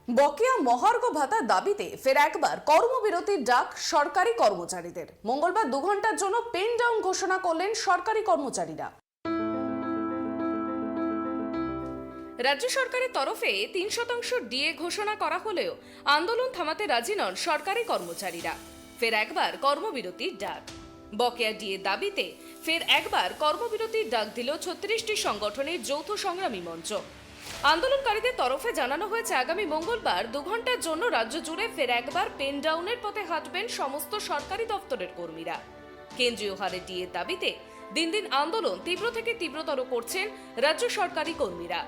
বকেয়া মহার্ঘ ভাতা দাবিতে ফের একবার কর্মবিরতির ডাক সরকারি কর্মচারীদের। মঙ্গলবার 2 ঘন্টার জন্য পেন ডাউন ঘোষণা করলেন সরকারি কর্মচারীরা। রাজ্য সরকারের তরফে 3% ডিএ ঘোষণা করা হলেও আন্দোলন থামাতে রাজি নন সরকারি কর্মচারীরা। ফের একবার কর্মবিরতির ডাক। বকেয়া ডিএ দাবিতে ফের একবার কর্মবিরতির ডাক দিল 36টি সংগঠনের যৌথ সংগ্রামী মঞ্চ। আন্দোলনকারীদের তরফে জানানো হয়েছে আগামী মঙ্গলবার 2 ঘন্টার জন্য রাজ্য জুড়ে ফের একবার পেন ডাউনের পথে হাঁটবেন সমস্ত সরকারি দপ্তরের কর্মীরা। কেন্দ্রীয় হারে ডিএ দাবিতে দিন দিন আন্দোলন তীব্র থেকে তীব্রতর করছেন রাজ্য সরকারি কর্মীরা।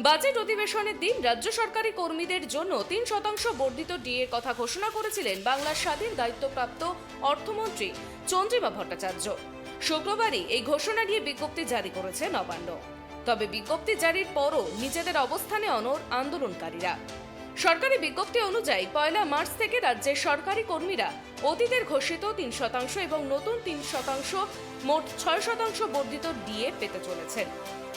বাজেট অধিবেশনের দিন রাজ্য সরকারি কর্মীদের জন্য 3% বর্ধিত ডিএর কথা ঘোষণা করেছিলেন বাংলার স্বাধীন দায়িত্বপ্রাপ্ত অর্থমন্ত্রী চন্দ্রিমা ভট্টাচার্য। শুক্রবারই এই ঘোষণা নিয়ে বিজ্ঞপ্তি জারি করেছে নবান্ন। তবে বিজ্ঞপ্তি জারির পরও নিজেদের অবস্থানে অনড় আন্দোলনকারীরা। সরকারি বিজ্ঞপ্তি অনুযায়ী 1 মার্চ থেকে রাজ্যের সরকারি কর্মীরা অতীতের ঘোষিত 3% এবং নতুন 3% মোট 6% বর্ধিত ডিএ পেতে চলেছেন।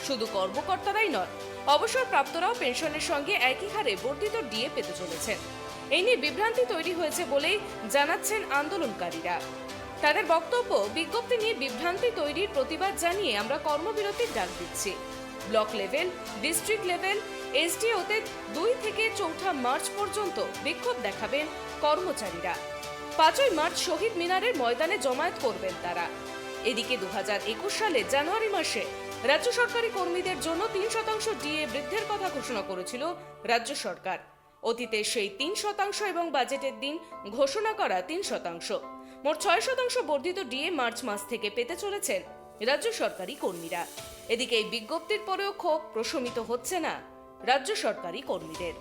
শুধু কর্মকর্তারাই নয়, অবসরপ্রাপ্তরাও পেনশনের সঙ্গে একই হারে বর্ধিত ডিএ পেতে চলেছেন। এই নিয়ে বিভ্রান্তি তৈরি হয়েছে বলেই জানাচ্ছেন আন্দোলনকারীরা। তাদের বক্তব্য, বিজ্ঞপ্তি নিয়ে বিভ্রান্তি তৈরির প্রতিবাদ জানিয়ে আমরা কর্মবিরতির ডাক দিচ্ছি। ব্লক লেভেল, ডিস্ট্রিক্ট লেভেল, এসডিওতে 2 থেকে 4 মার্চ পর্যন্ত বিক্ষোভ দেখাবেন কর্মচারীরা। 5 মার্চ শহীদ মিনারের ময়দানে জমায়েত করবেন তারা। এদিকে 2021 সালের জানুয়ারি মাসে রাজ্য সরকারি কর্মীদের জন্য 3% ডিএ বৃদ্ধির কথা ঘোষণা করেছিল রাজ্য সরকার। অতীতে সেই 3% এবং বাজেটের দিন ঘোষণা করা 3%, মোট 6% বর্ধিত ডিএ মার্চ মাস থেকে পেতে চলেছেন রাজ্য সরকারি কর্মীরা। এদিকে এই বিজ্ঞপ্তির পরেও ক্ষোভ প্রশমিত হচ্ছে না রাজ্য সরকারি কর্মীদের।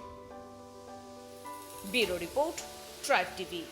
Bureau report, tribe TV.